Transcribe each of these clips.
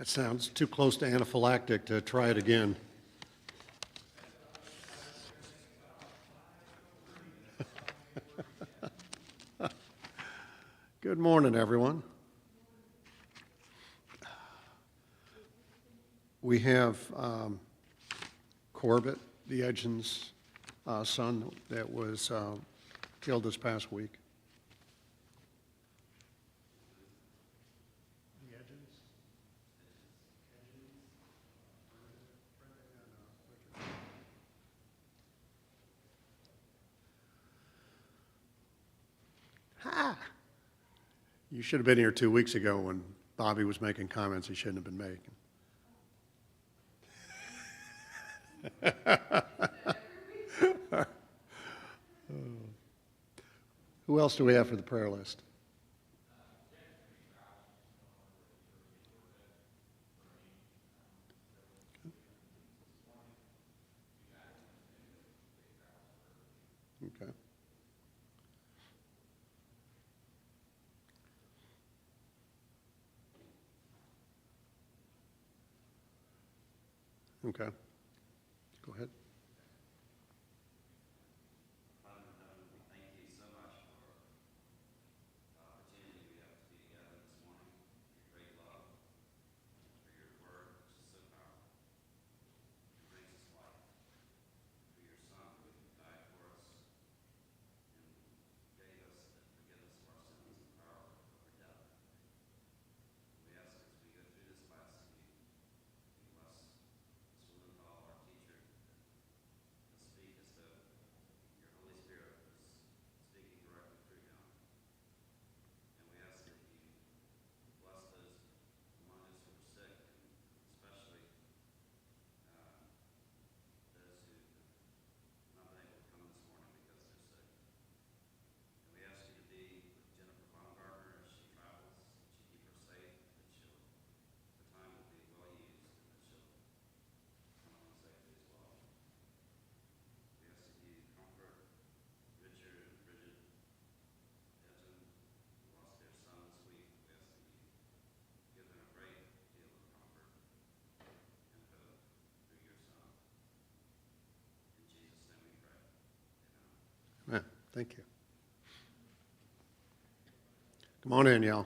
That sounds too close to anaphylactic to try it again. Good morning, everyone. We have Corbett, the Edgens' son that was killed this past week. Ha! You should have been here 2 weeks ago when Bobby was making comments he shouldn't have been making. Who else do we have for the prayer list? Okay. Okay. Go ahead. Amen. Thank you. Come on in, y'all.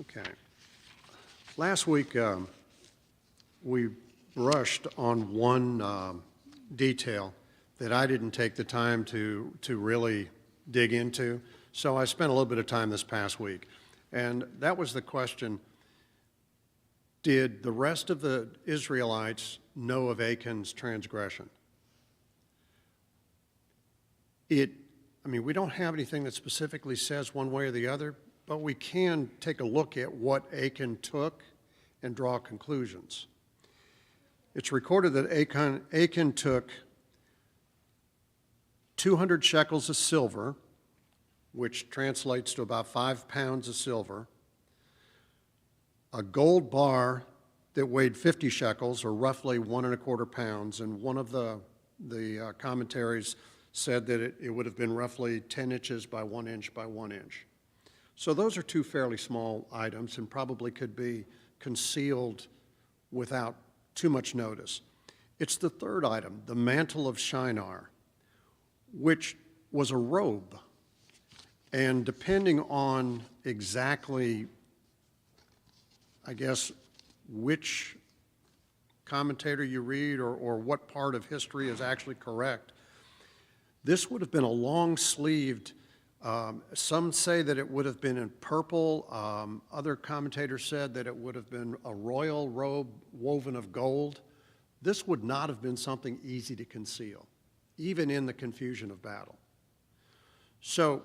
Okay. Last week, we brushed on one detail that I didn't take the time to really dig into, so I spent a little bit of time this past week. And that was the question, did the rest of the Israelites know of Achan's transgression? We don't have anything that specifically says one way or the other, but we can take a look at what Achan took and draw conclusions. It's recorded that Achan took 200 shekels of silver, which translates to about 5 pounds of silver, a gold bar that weighed 50 shekels, or roughly 1¼ pounds, and one of the commentaries said that it would have been roughly 10 inches by 1 inch by 1 inch. So those are two fairly small items and probably could be concealed without too much notice. It's the third item, the mantle of Shinar, which was a robe. And depending on exactly, I guess, which commentator you read or what part of history is actually correct, this would have been a long-sleeved, some say that it would have been in purple. Other commentators said that it would have been a royal robe woven of gold. This would not have been something easy to conceal, even in the confusion of battle. So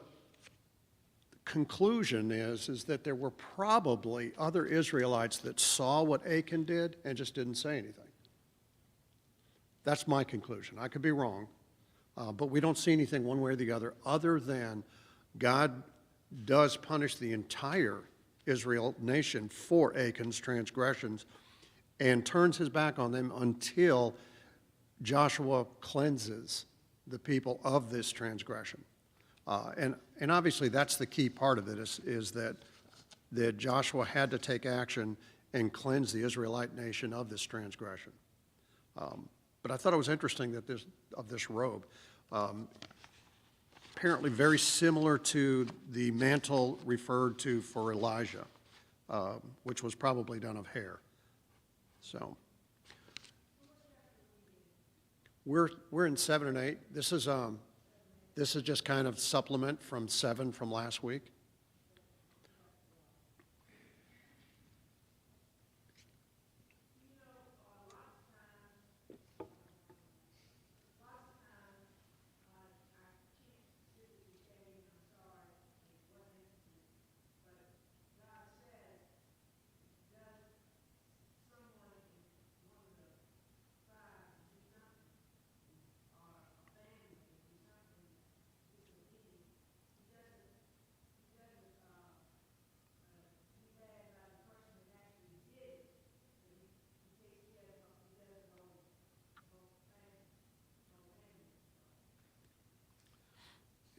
the conclusion is that there were probably other Israelites that saw what Achan did and just didn't say anything. That's my conclusion. I could be wrong, but we don't see anything one way or the other than God does punish the entire Israel nation for Achan's transgressions and turns his back on them until Joshua cleanses the people of this transgression. And obviously that's the key part of it is that Joshua had to take action and cleanse the Israelite nation of this transgression. But I thought it was interesting that this robe, apparently very similar to the mantle referred to for Elijah, which was probably done of hair. So we're in 7 and 8. This is just kind of supplement from 7 from last week.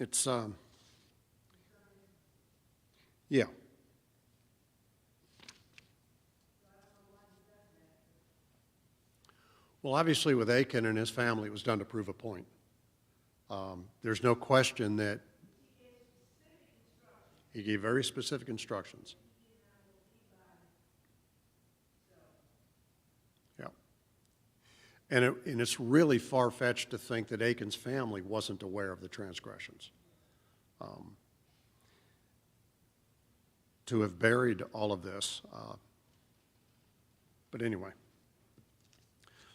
It's, yeah. Well, obviously with Achan and his family, it was done to prove a point. There's no question that he gave very specific instructions. Yeah. And it's really far-fetched to think that Achan's family wasn't aware of the transgressions. To have buried all of this. But anyway.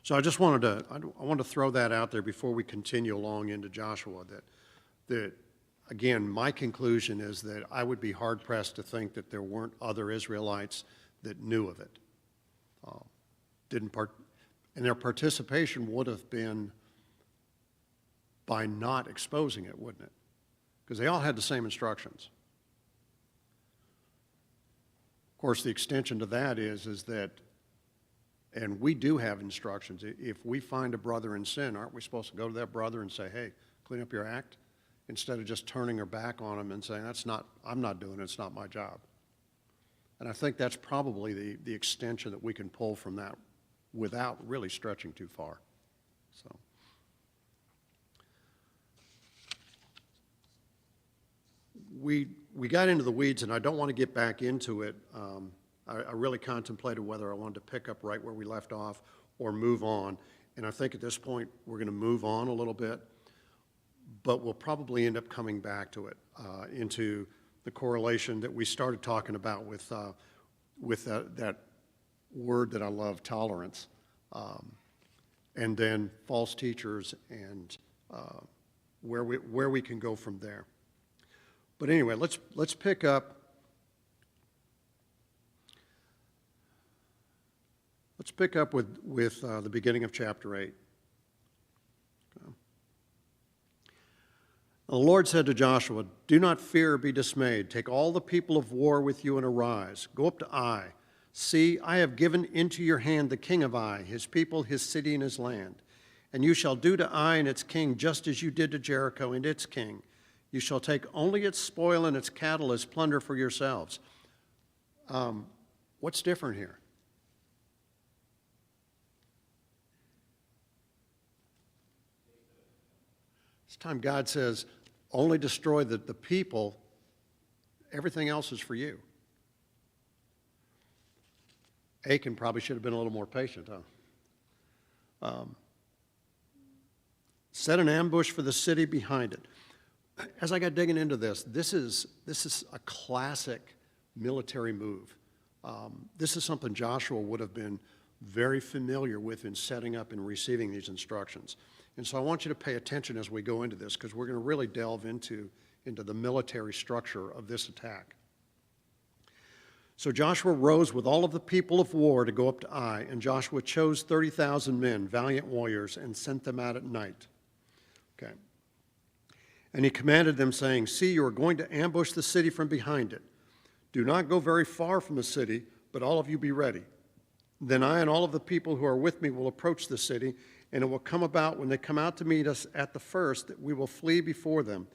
So I just wanted to throw that out there before we continue along into Joshua, that again, my conclusion is that I would be hard-pressed to think that there weren't other Israelites that knew of it. And their participation would have been by not exposing it, wouldn't it? Because they all had the same instructions. Of course, the extension to that is that, and we do have instructions, if we find a brother in sin, aren't we supposed to go to that brother and say, hey, clean up your act? Instead of just turning our back on him and saying, I'm not doing it, it's not my job. And I think that's probably the extension that we can pull from that without really stretching too far. So, we got into the weeds, and I don't want to get back into it. I really contemplated whether I wanted to pick up right where we left off or move on. And I think at this point we're going to move on a little bit, but we'll probably end up coming back to it, into the correlation that we started talking about with that word that I love, tolerance, and then false teachers and where we can go from there. But anyway, let's pick up. Let's pick up with the beginning of chapter 8. Okay. The Lord said to Joshua, "Do not fear or be dismayed. Take all the people of war with you and arise. Go up to Ai. See, I have given into your hand the king of Ai, his people, his city, and his land. And you shall do to Ai and its king just as you did to Jericho and its king. You shall take only its spoil and its cattle as plunder for yourselves." What's different here? This time God says, only destroy the people. Everything else is for you. Achan probably should have been a little more patient, huh? Set an ambush for the city behind it. As I got digging into this is a classic military move. This is something Joshua would have been very familiar with in setting up and receiving these instructions. And so I want you to pay attention as we go into this, because we're going to really delve into the military structure of this attack. So Joshua rose with all of the people of war to go up to Ai, and Joshua chose 30,000 men, valiant warriors, and sent them out at night. Okay. And he commanded them, saying, "See, you are going to ambush the city from behind it. Do not go very far from the city, but all of you be ready. Then I and all of the people who are with me will approach the city, And it will come about when they come out to meet us at the first that we will flee before them,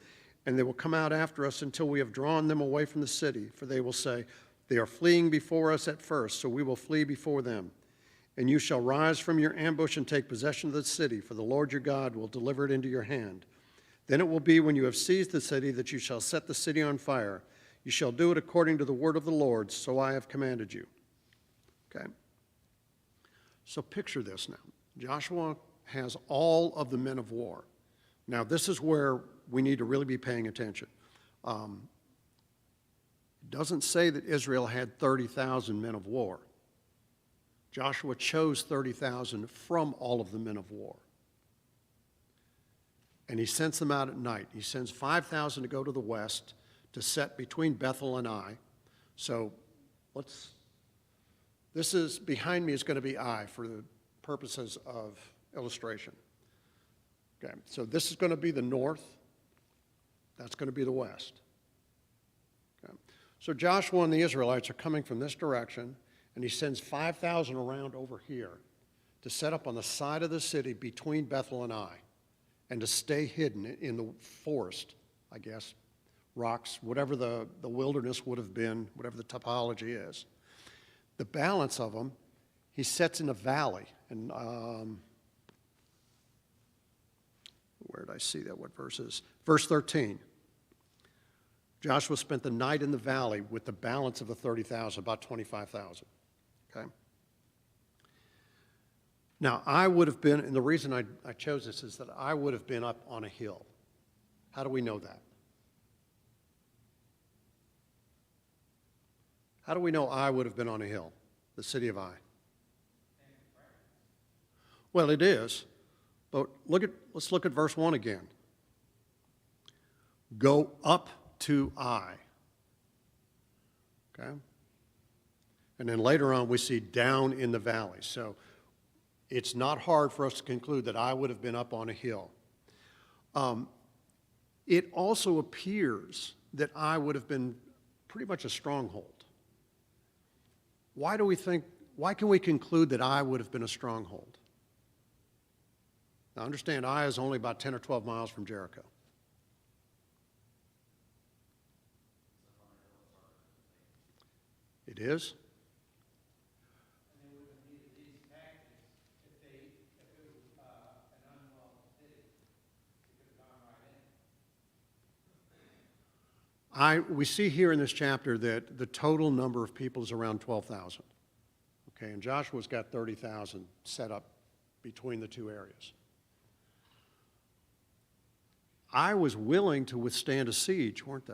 and they will come out after us until we have drawn them away from the city. For they will say, they are fleeing before us at first, so we will flee before them. And you shall rise from your ambush and take possession of the city, for the Lord your God will deliver it into your hand. Then it will be when you have seized the city that you shall set the city on fire. You shall do it according to the word of the Lord, so I have commanded you. Okay? So picture this now. Joshua has all of the men of war. Now, this is where we need to really be paying attention. It doesn't say that Israel had 30,000 men of war. Joshua chose 30,000 from all of the men of war. And he sends them out at night. He sends 5,000 to go to the west to set between Bethel and Ai. So this is, behind me is going to be Ai for the purposes of illustration. Okay, so this is going to be the north. That's going to be the west. Okay. So Joshua and the Israelites are coming from this direction, and he sends 5,000 around over here to set up on the side of the city between Bethel and Ai, and to stay hidden in the forest, I guess, rocks, whatever the wilderness would have been, whatever the topology is. The balance of them, he sets in a valley. And where did I see that? What verse is? Verse 13. Joshua spent the night in the valley with the balance of the 30,000, about 25,000. Okay? Now, I would have been, and the reason I chose this is that I would have been up on a hill. How do we know that? How do we know I would have been on a hill, the city of Ai? Well, it is, but let's look at verse 1 again. Go up to Ai. Okay? And then later on we see down in the valley. So it's not hard for us to conclude that I would have been up on a hill. It also appears that I would have been pretty much a stronghold. Why can we conclude that Ai would have been a stronghold? Now understand, Ai is only about 10 or 12 miles from Jericho. It is? We see here in this chapter that the total number of people is around 12,000. Okay, and Joshua's got 30,000 set up between the two areas. Ai was willing to withstand a siege, weren't they?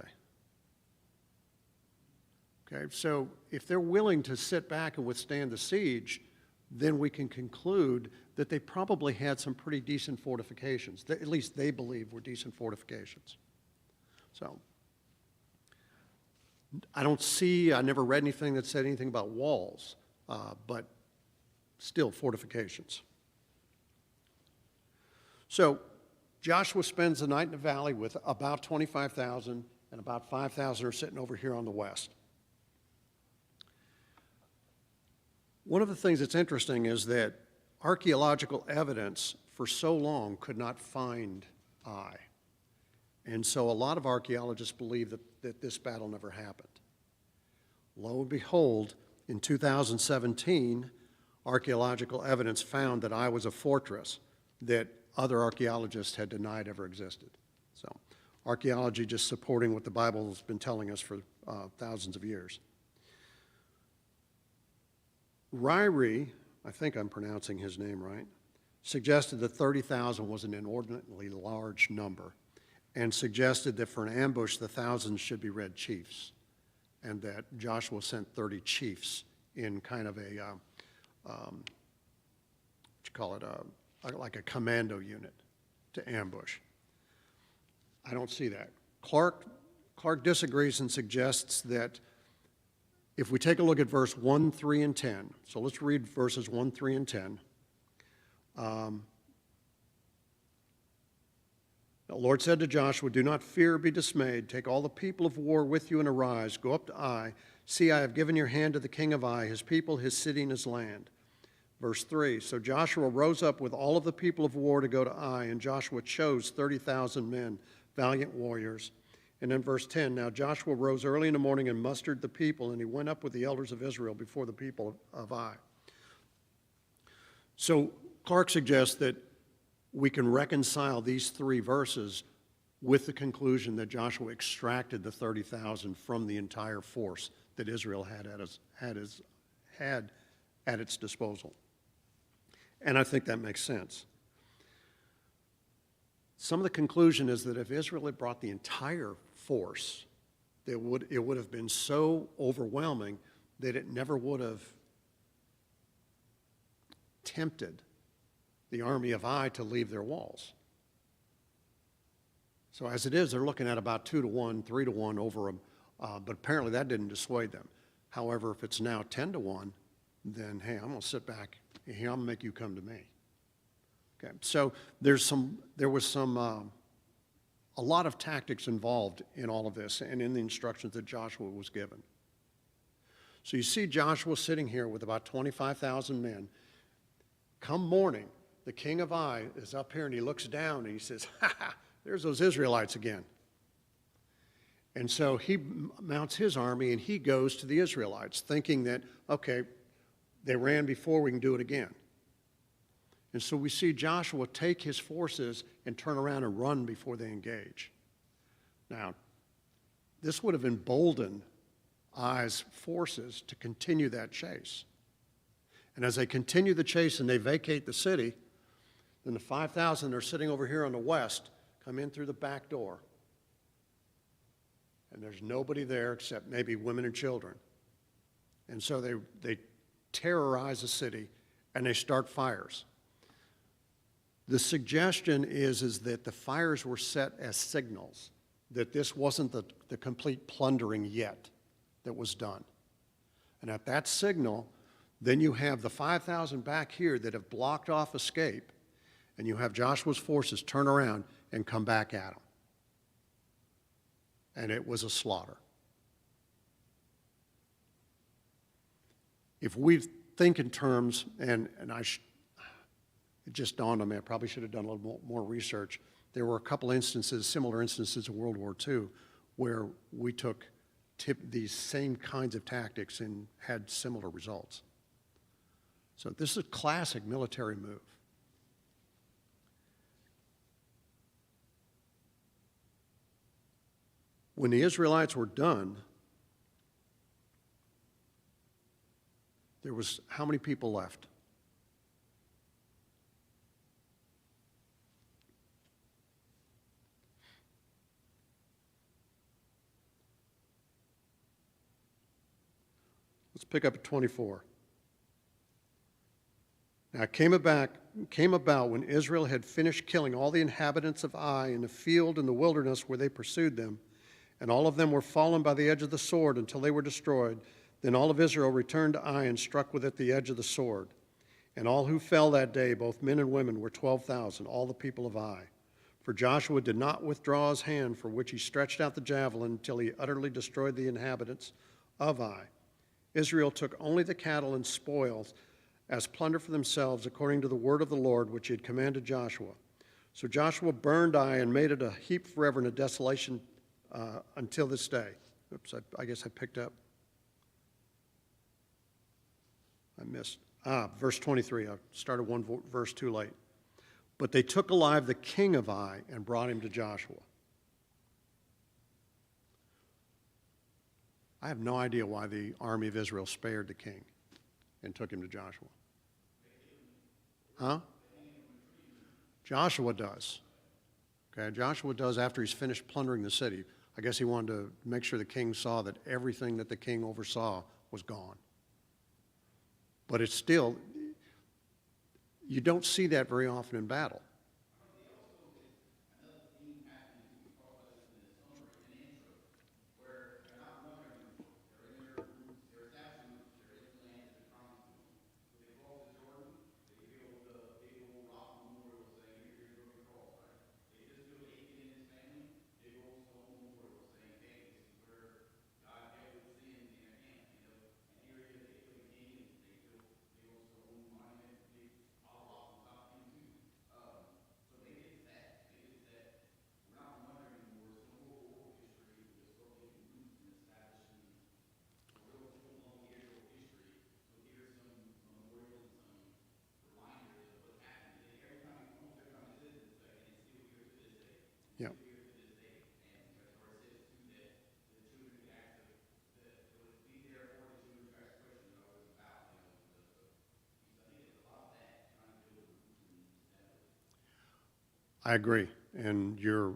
Okay, so if they're willing to sit back and withstand the siege, then we can conclude that they probably had some pretty decent fortifications. That at least they believe were decent fortifications. So I never read anything that said anything about walls, but still fortifications. So Joshua spends the night in the valley with about 25,000, and about 5,000 are sitting over here on the west. One of the things that's interesting is that archaeological evidence for so long could not find Ai. And so a lot of archaeologists believe that this battle never happened. Lo and behold, in 2017, archaeological evidence found that Ai was a fortress that other archaeologists had denied ever existed. So archaeology just supporting what the Bible has been telling us for thousands of years. Ryrie, I think I'm pronouncing his name right, suggested that 30,000 was an inordinately large number, and suggested that for an ambush, the thousands should be red chiefs, and that Joshua sent 30 chiefs in kind of a, like a commando unit to ambush. I don't see that. Clark disagrees and suggests that if we take a look at verse 1, 3, and 10, so let's read verses 1, 3, and 10. The Lord said to Joshua, do not fear or be dismayed. Take all the people of war with you and arise. Go up to Ai. See, I have given your hand to the king of Ai, his people, his city, and his land. Verse 3, so Joshua rose up with all of the people of war to go to Ai, and Joshua chose 30,000 men, valiant warriors. And then verse 10, now Joshua rose early in the morning and mustered the people, and he went up with the elders of Israel before the people of Ai. So Clark suggests that we can reconcile these three verses with the conclusion that Joshua extracted the 30,000 from the entire force that Israel had at its disposal. And I think that makes sense. Some of the conclusion is that if Israel had brought the entire force, it would have been so overwhelming that it never would have tempted the army of Ai to leave their walls. So as it is, they're looking at about 2-1, 3-1 over them, but apparently that didn't dissuade them. However, if it's now 10-1, then hey, I'm going to sit back here. I'm going to make you come to me. Okay. So there was a lot of tactics involved in all of this and in the instructions that Joshua was given. So you see Joshua sitting here with about 25,000 men. Come morning, the king of Ai is up here and he looks down and he says, ha ha, there's those Israelites again. And so he mounts his army and he goes to the Israelites thinking that, okay, they ran before, we can do it again. And so we see Joshua take his forces and turn around and run before they engage. Now, this would have emboldened Ai's forces to continue that chase. And as they continue the chase and they vacate the city, then the 5,000 that are sitting over here on the west come in through the back door. And there's nobody there except maybe women and children. And so they terrorize the city and they start fires. The suggestion is that the fires were set as signals, that this wasn't the complete plundering yet that was done. And at that signal, then you have the 5,000 back here that have blocked off escape, and you have Joshua's forces turn around and come back at them. And it was a slaughter. If we think in terms, and it just dawned on me, I probably should have done a little more research. There were a couple instances, similar instances in World War II, where we took these same kinds of tactics and had similar results. So this is a classic military move. When the Israelites were done, there was how many people left? Let's pick up at 24. Now it came about when Israel had finished killing all the inhabitants of Ai in the field and the wilderness where they pursued them, and all of them were fallen by the edge of the sword until they were destroyed. Then all of Israel returned to Ai and struck with it the edge of the sword. And all who fell that day, both men and women, were 12,000, all the people of Ai. For Joshua did not withdraw his hand, for which he stretched out the javelin until he utterly destroyed the inhabitants of Ai. Israel took only the cattle and spoils as plunder for themselves, according to the word of the Lord, which he had commanded Joshua. So Joshua burned Ai and made it a heap forever and a desolation until this day. Oops, I guess I picked up. I missed. Verse 23. I started one verse too late. But they took alive the king of Ai and brought him to Joshua. I have no idea why the army of Israel spared the king and took him to Joshua. Huh? Joshua does. Okay, Joshua does after he's finished plundering the city. I guess he wanted to make sure the king saw that everything that the king oversaw was gone. But it's still, you don't see that very often in battle. I agree, and you're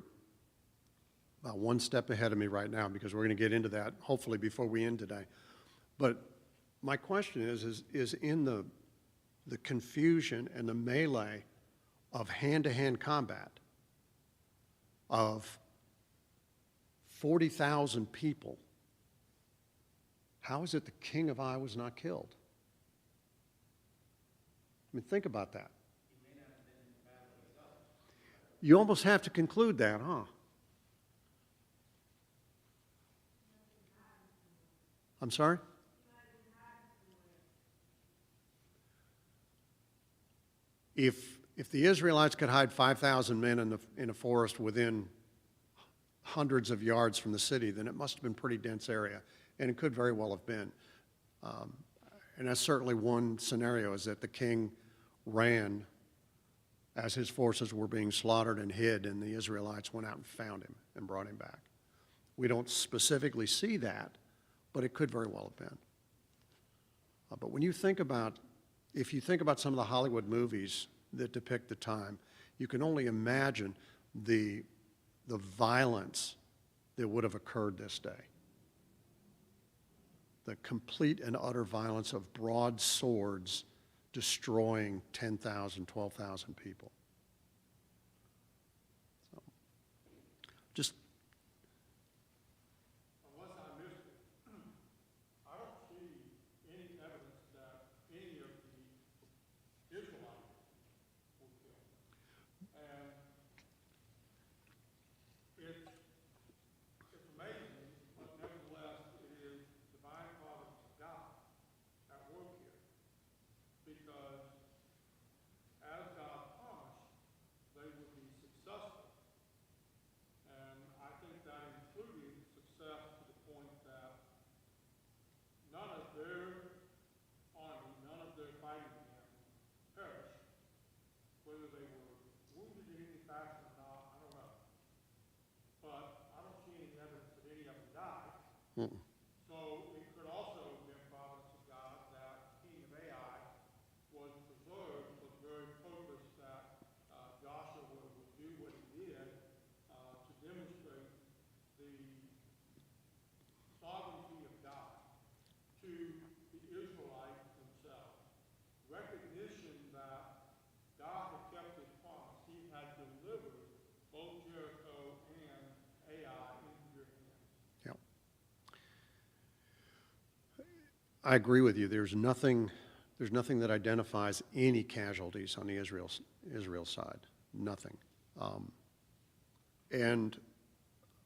about one step ahead of me right now because we're going to get into that hopefully before we end today. But my question is in the confusion and the melee of hand-to-hand combat of 40,000 people, how is it the king of Ai was not killed? I mean, think about that. You almost have to conclude that, huh? I'm sorry? If the Israelites could hide 5,000 men in a forest within hundreds of yards from the city, then it must have been a pretty dense area, and it could very well have been. And that's certainly one scenario, is that the king ran as his forces were being slaughtered and hid, and the Israelites went out and found him and brought him back. We don't specifically see that, but it could very well have been. But when you think about, if you think about some of the Hollywood movies that depict the time, you can only imagine the violence that would have occurred this day. The complete and utter violence of broad swords destroying 10,000, 12,000 people. So, just unless I missed it, I don't see any evidence that any of the Israelites were killed. And it's amazing, but nevertheless, it is divine providence of God at work here. Because as God promised, they would be successful. And I think that included success to the point that none of their army, none of their fighting men perished. Whether they were wounded in any fashion or not, I don't know. But I don't see any evidence that any of them died. So it could also have been providence of God that the king of Ai was preserved for the very purpose that Joshua would do what he did to demonstrate the sovereignty of God to the Israelites themselves. Recognition that God had kept his promise. He had delivered both Jericho and Ai into your hands. yeah. I agree with you. There's nothing that identifies any casualties on the Israel side. Nothing. And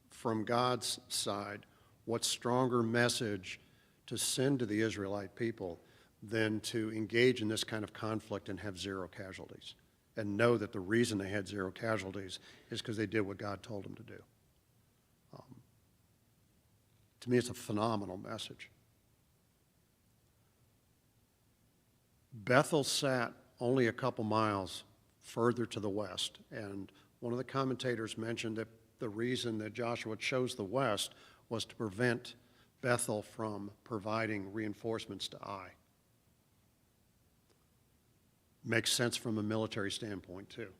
from God's side, what stronger message to send to the Israelite people than to engage in this kind of conflict and have zero casualties, and know that the reason they had zero casualties is because they did what God told them to do. To me, it's a phenomenal message. Bethel sat only a couple miles further to the west, and one of the commentators mentioned that the reason that Joshua chose the west was to prevent Bethel from providing reinforcements to Ai. Makes sense from a military standpoint, too.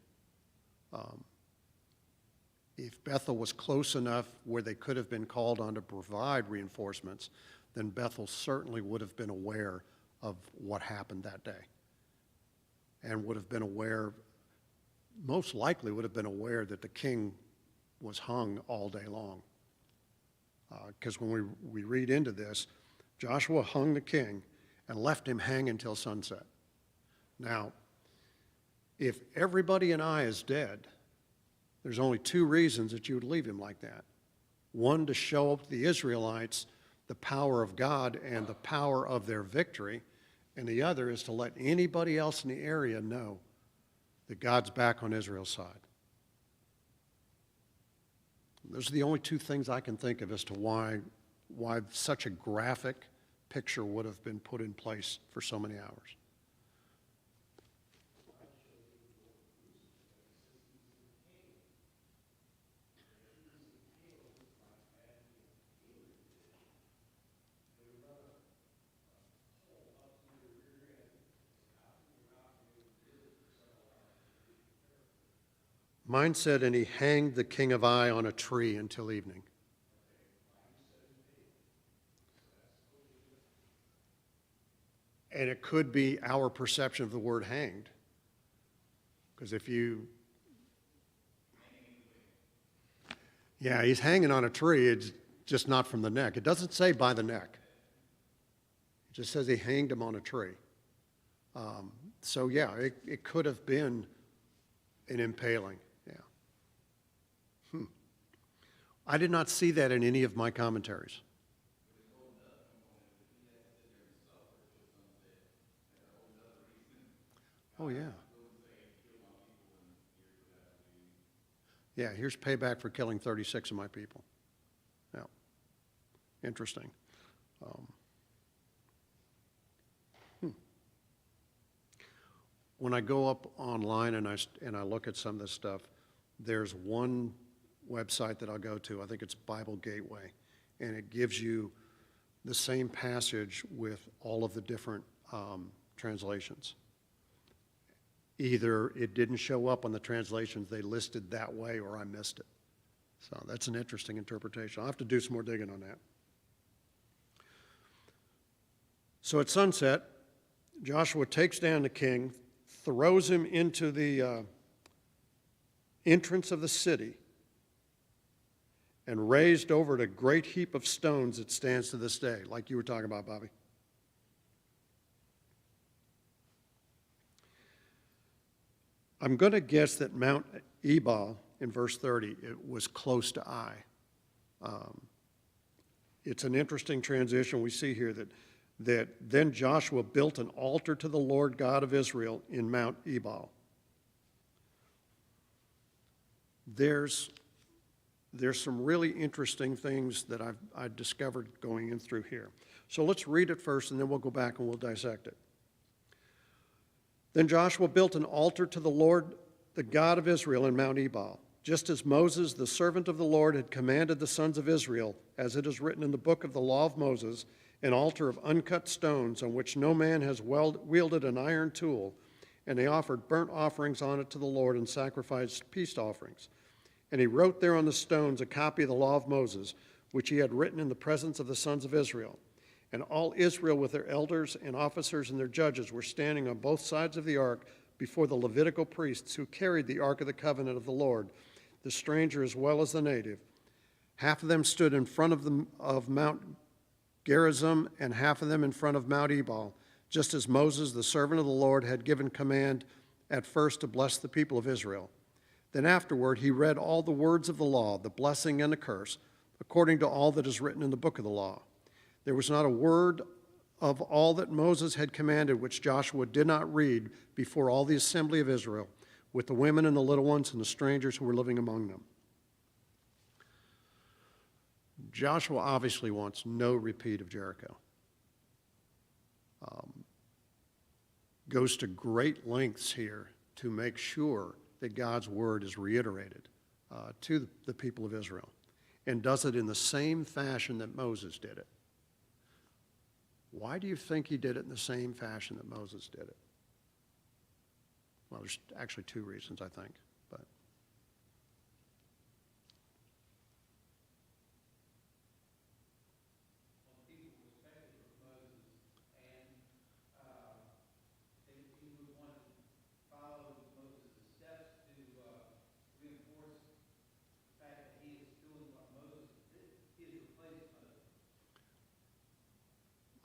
If Bethel was close enough where they could have been called on to provide reinforcements, then Bethel certainly would have been aware of what happened that day, and would have been aware, most likely would have been aware that the king was hung all day long. Because when we read into this, Joshua hung the king and left him hang until sunset. Now, if everybody in Ai is dead, there's only two reasons that you would leave him like that. One, to show the Israelites the power of God and the power of their victory, and the other is to let anybody else in the area know that God's back on Israel's side. Those are the only two things I can think of as to why such a graphic picture would have been put in place for so many hours. Mine said, and he hanged the king of Ai on a tree until evening. And it could be our perception of the word hanged. Because if you, yeah, he's hanging on a tree, it's just not from the neck. It doesn't say by the neck. It just says he hanged him on a tree. So yeah, it could have been an impaling, yeah. I did not see that in any of my commentaries. Oh, yeah. Yeah, here's payback for killing 36 of my people. Yeah, interesting. When I go up online and I look at some of this stuff, there's one website that I'll go to, I think it's Bible Gateway, and it gives you the same passage with all of the different translations. Either it didn't show up on the translations they listed that way, or I missed it. So that's an interesting interpretation. I'll have to do some more digging on that. So at sunset, Joshua takes down the king, throws him into the entrance of the city, and raised over it a great heap of stones that stands to this day, like you were talking about, Bobby. I'm going to guess that Mount Ebal, in verse 30, it was close to Ai. It's an interesting transition we see here that then Joshua built an altar to the Lord God of Israel in Mount Ebal. There's some really interesting things that I've discovered going in through here. So let's read it first, and then we'll go back and we'll dissect it. Then Joshua built an altar to the Lord, the God of Israel, in Mount Ebal, just as Moses, the servant of the Lord, had commanded the sons of Israel, as it is written in the book of the law of Moses, an altar of uncut stones on which no man has wielded an iron tool, and they offered burnt offerings on it to the Lord and sacrificed peace offerings. And he wrote there on the stones a copy of the law of Moses, which he had written in the presence of the sons of Israel. And all Israel with their elders and officers and their judges were standing on both sides of the ark before the Levitical priests who carried the ark of the covenant of the Lord, the stranger as well as the native. Half of them stood in front of Mount Gerizim, and half of them in front of Mount Ebal, just as Moses, the servant of the Lord, had given command at first to bless the people of Israel. Then afterward he read all the words of the law, the blessing and the curse, according to all that is written in the book of the law. There was not a word of all that Moses had commanded which Joshua did not read before all the assembly of Israel, with the women and the little ones and the strangers who were living among them. Joshua obviously wants no repeat of Jericho. Goes to great lengths here to make sure that God's word is reiterated to the people of Israel, and does it in the same fashion that Moses did it. Why do you think he did it in the same fashion that Moses did it? Well, there's actually two reasons, I think. But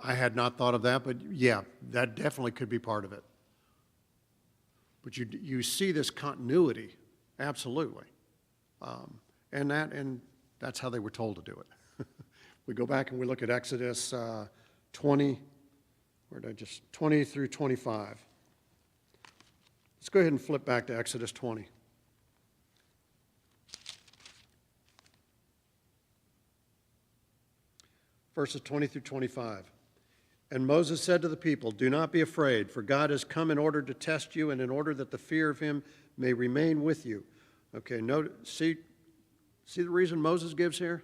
I had not thought of that, but yeah, that definitely could be part of it. But you see this continuity, absolutely, and that's how they were told to do it. We go back and we look at Exodus 20, 20 through 25. Let's go ahead and flip back to Exodus 20. Verses 20 through 25. And Moses said to the people, "Do not be afraid, for God has come in order to test you and in order that the fear of him may remain with you." Okay, see the reason Moses gives here?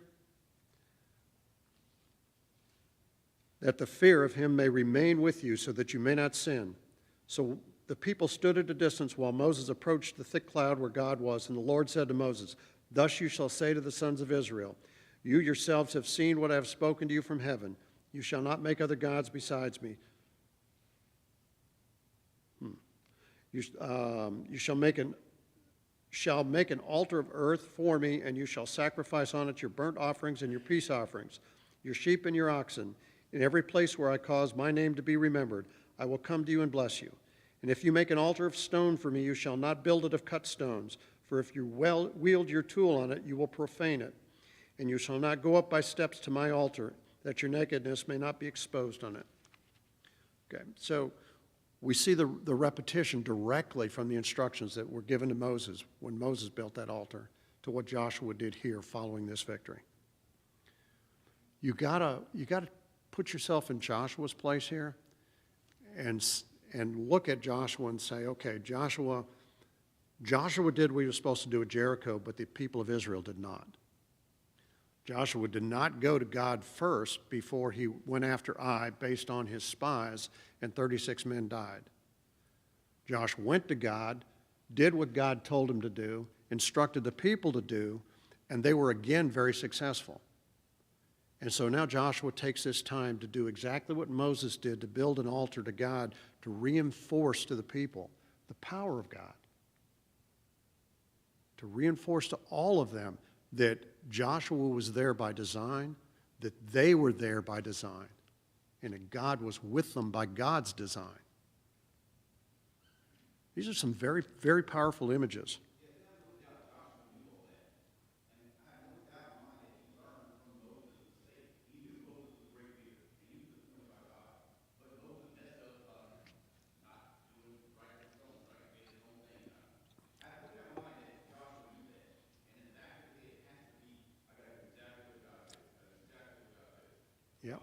That the fear of him may remain with you so that you may not sin. So the people stood at a distance while Moses approached the thick cloud where God was, and the Lord said to Moses, "Thus you shall say to the sons of Israel, you yourselves have seen what I have spoken to you from heaven. You shall not make other gods besides me. You shall make an altar of earth for me, and you shall sacrifice on it your burnt offerings and your peace offerings, your sheep and your oxen. In every place where I cause my name to be remembered, I will come to you and bless you. And if you make an altar of stone for me, you shall not build it of cut stones, for if you wield your tool on it, you will profane it. And you shall not go up by steps to my altar, that your nakedness may not be exposed on it." Okay, so we see the repetition directly from the instructions that were given to Moses when Moses built that altar to what Joshua did here following this victory. You gotta put yourself in Joshua's place here and look at Joshua and say, okay, Joshua did what he was supposed to do at Jericho, but the people of Israel did not. Joshua did not go to God first before he went after Ai based on his spies, and 36 men died. Joshua went to God, did what God told him to do, instructed the people to do, and they were again very successful. And so now Joshua takes this time to do exactly what Moses did, to build an altar to God, to reinforce to the people the power of God, to reinforce to all of them that Joshua was there by design, that they were there by design, and that God was with them by God's design. These are some very, very powerful images. Yep.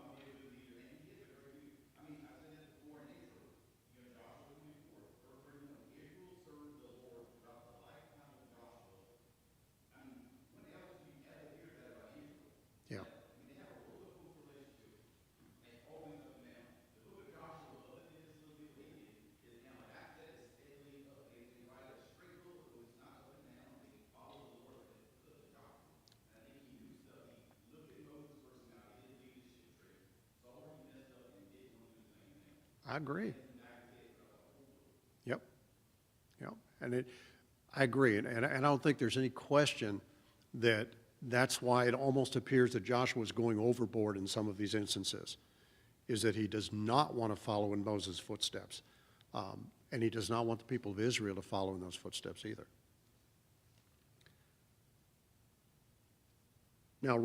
Yeah. I agree. Yep. Yep. And I agree. And I don't think there's any question that that's why it almost appears that Joshua is going overboard in some of these instances, is that he does not want to follow in Moses' footsteps. And he does not want the people of Israel to follow in those footsteps either. Now,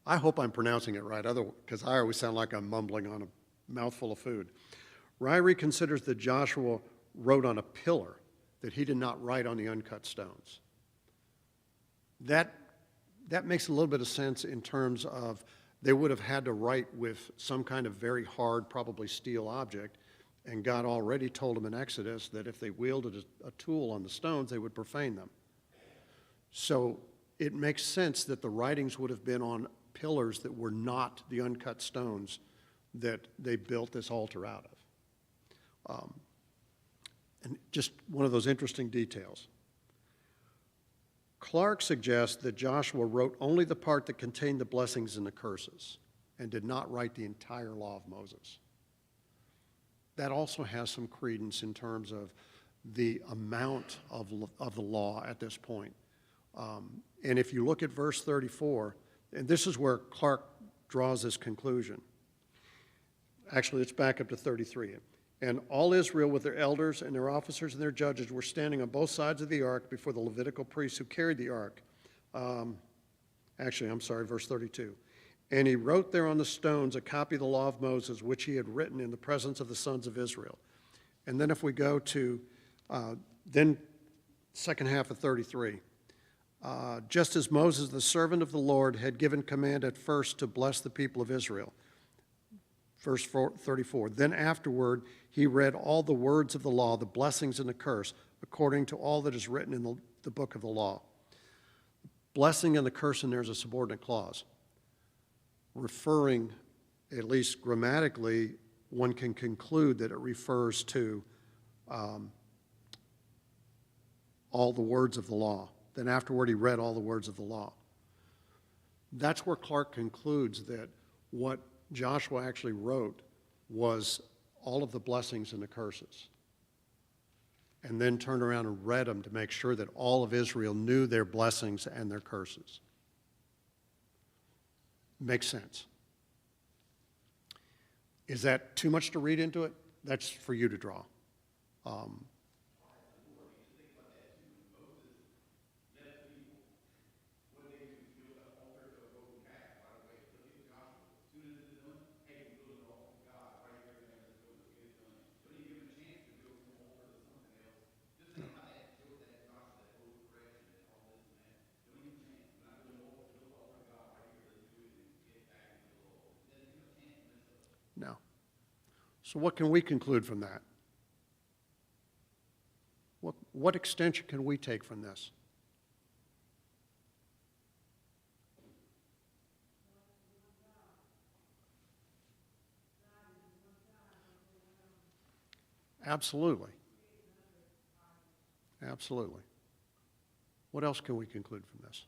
I hope I'm pronouncing it right, because I always sound like I'm mumbling on a mouthful of food. Ryrie considers that Joshua wrote on a pillar, that he did not write on the uncut stones. That makes a little bit of sense in terms of they would have had to write with some kind of very hard, probably steel object, and God already told them in Exodus that if they wielded a tool on the stones, they would profane them. So it makes sense that the writings would have been on pillars that were not the uncut stones that they built this altar out of. And just one of those interesting details. Clark suggests that Joshua wrote only the part that contained the blessings and the curses and did not write the entire law of Moses. That also has some credence in terms of the amount of the law at this point. And if you look at verse 34, and this is where Clark draws this conclusion. Actually, let's back up to 33. And all Israel with their elders and their officers and their judges were standing on both sides of the ark before the Levitical priests who carried the ark. Verse 32. And he wrote there on the stones a copy of the law of Moses, which he had written in the presence of the sons of Israel. And then if we go to then second half of 33. Just as Moses, the servant of the Lord, had given command at first to bless the people of Israel. Verse 34, then afterward he read all the words of the law, the blessings and the curse, according to all that is written in the book of the law. Blessing and the curse in there is a subordinate clause, referring, at least grammatically, one can conclude that it refers to all the words of the law. Then afterward he read all the words of the law. That's where Clark concludes that what Joshua actually wrote was all of the blessings and the curses, and then turned around and read them to make sure that all of Israel knew their blessings and their curses. Makes sense. Is that too much to read into it? That's for you to draw. No. So what can we conclude from that? What extension can we take from this? Absolutely. Absolutely. What else can we conclude from this?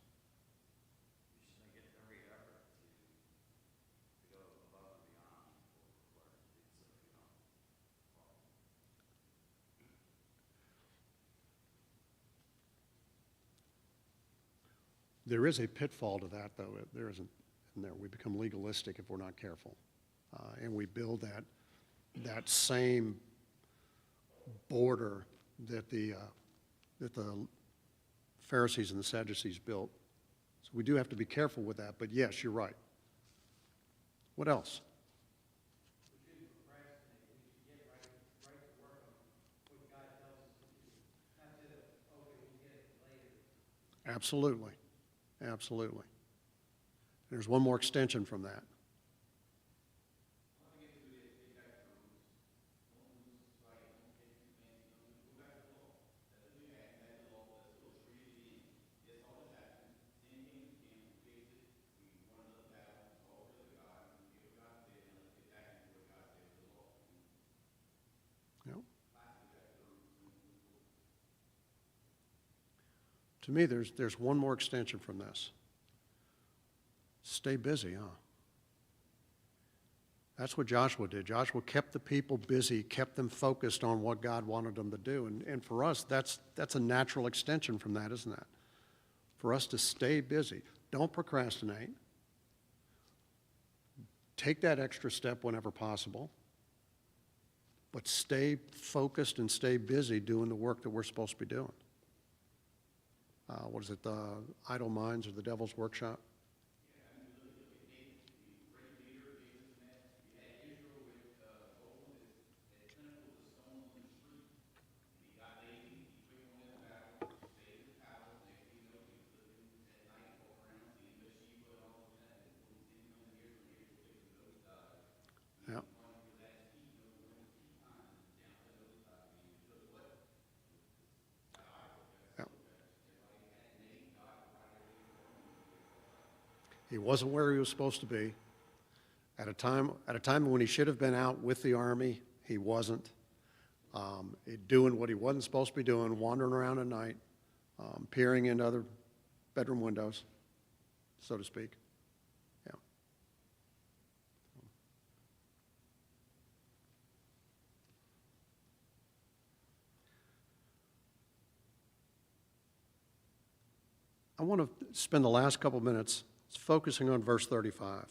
There is a pitfall to that, though. There isn't in there. We become legalistic if we're not careful. And we build that same border that the Pharisees and the Sadducees built. So we do have to be careful with that. But yes, you're right. What else? Absolutely. Absolutely. There's one more extension from that. Yep. To me, there's one more extension from this. Stay busy, huh? That's what Joshua did. Joshua kept the people busy, kept them focused on what God wanted them to do. And for us, that's a natural extension from that, isn't that? For us to stay busy. Don't procrastinate. Take that extra step whenever possible. But stay focused and stay busy doing the work that we're supposed to be doing. What is it, the Idle Minds or the Devil's Workshop? Yeah. Yeah. He wasn't where he was supposed to be. At a time when he should have been out with the army, he wasn't. Doing what he wasn't supposed to be doing, wandering around at night, peering into other bedroom windows, so to speak. Yeah. I want to spend the last couple minutes focusing on verse 35.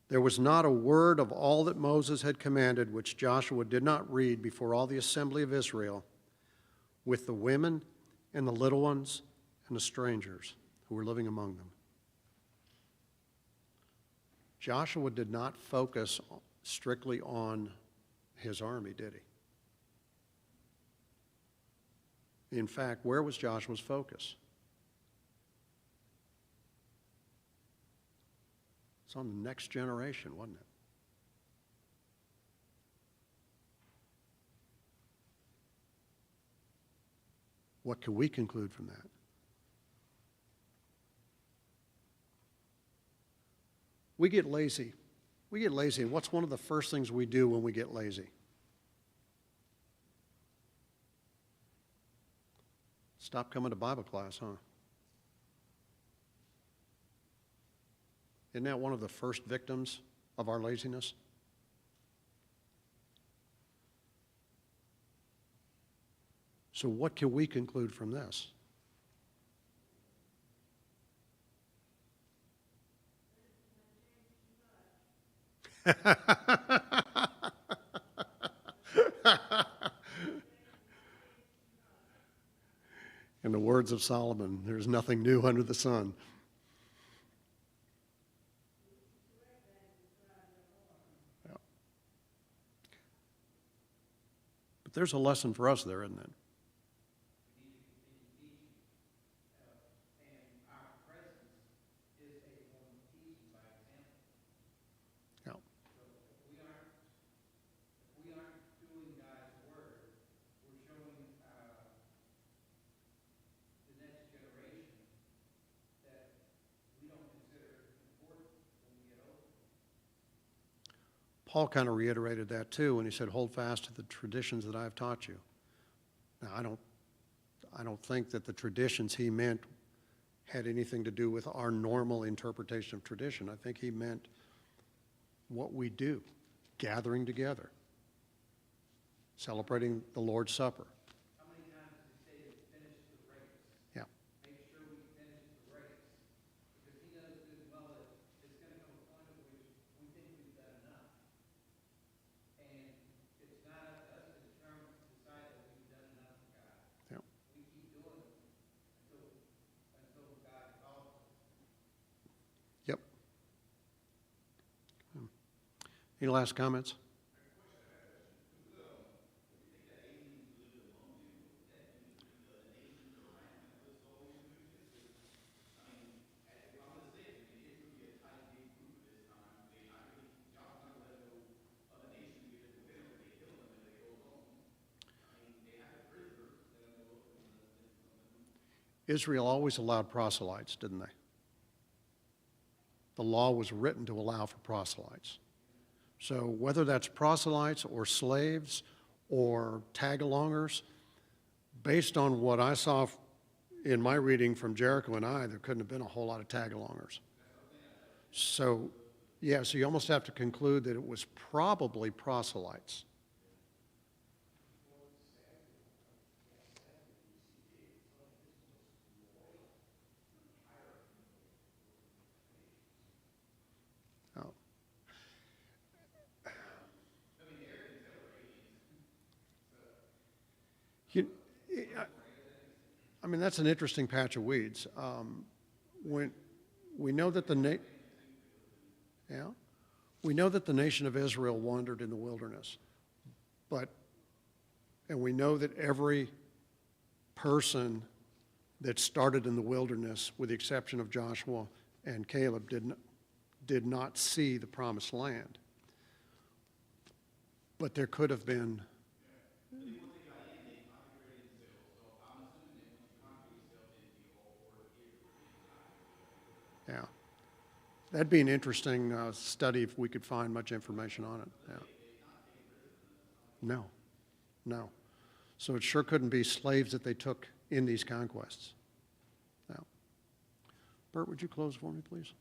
There was not a word of all that Moses had commanded which Joshua did not read before all the assembly of Israel, with the women and the little ones and the strangers who were living among them. Joshua did not focus strictly on his army, did he? In fact, where was Joshua's focus? It's on the next generation, wasn't it? What can we conclude from that? We get lazy We get lazy, and what's one of the first things we do when we get lazy? Stop coming to Bible class, huh? Isn't that one of the first victims of our laziness? So what can we conclude from this? In the words of Solomon, there's nothing new under the sun. Yeah. But there's a lesson for us there, isn't it? Yeah. Paul kind of reiterated that too when he said, hold fast to the traditions that I have taught you. Now, I don't think that the traditions he meant had anything to do with our normal interpretation of tradition. I think he meant what we do, gathering together, celebrating the Lord's Supper. How many times does he say to finish the race? Yeah. Make sure we finish the race. Because he knows good and well that it's going to come a point at which we think we've done enough. And it's not up to us to determine, to decide that we've done enough for God. Yeah. We keep doing it until God calls us. Yep. Any last comments? Israel always allowed proselytes, didn't they? The law was written to allow for proselytes. So whether that's proselytes or slaves or tag-alongers, based on what I saw in my reading from Jericho and I, there couldn't have been a whole lot of tag-alongers. So, yeah, so you almost have to conclude that it was probably proselytes. Oh. You, I mean, that's an interesting patch of weeds. When we know that we know that the nation of Israel wandered in the wilderness, and we know that every person that started in the wilderness, with the exception of Joshua and Caleb, did not see the promised land. But there could have been. Yeah. That'd be an interesting study if we could find much information on it. Yeah. No. No. So it sure couldn't be slaves that they took in these conquests. No. Bert, would you close for me, please?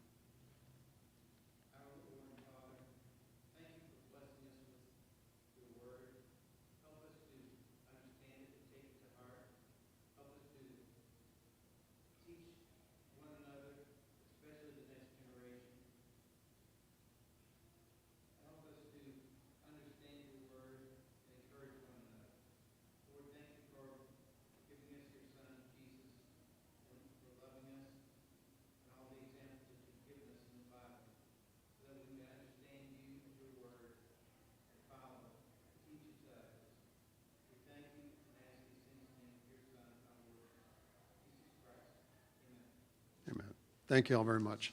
Amen. Thank you all very much.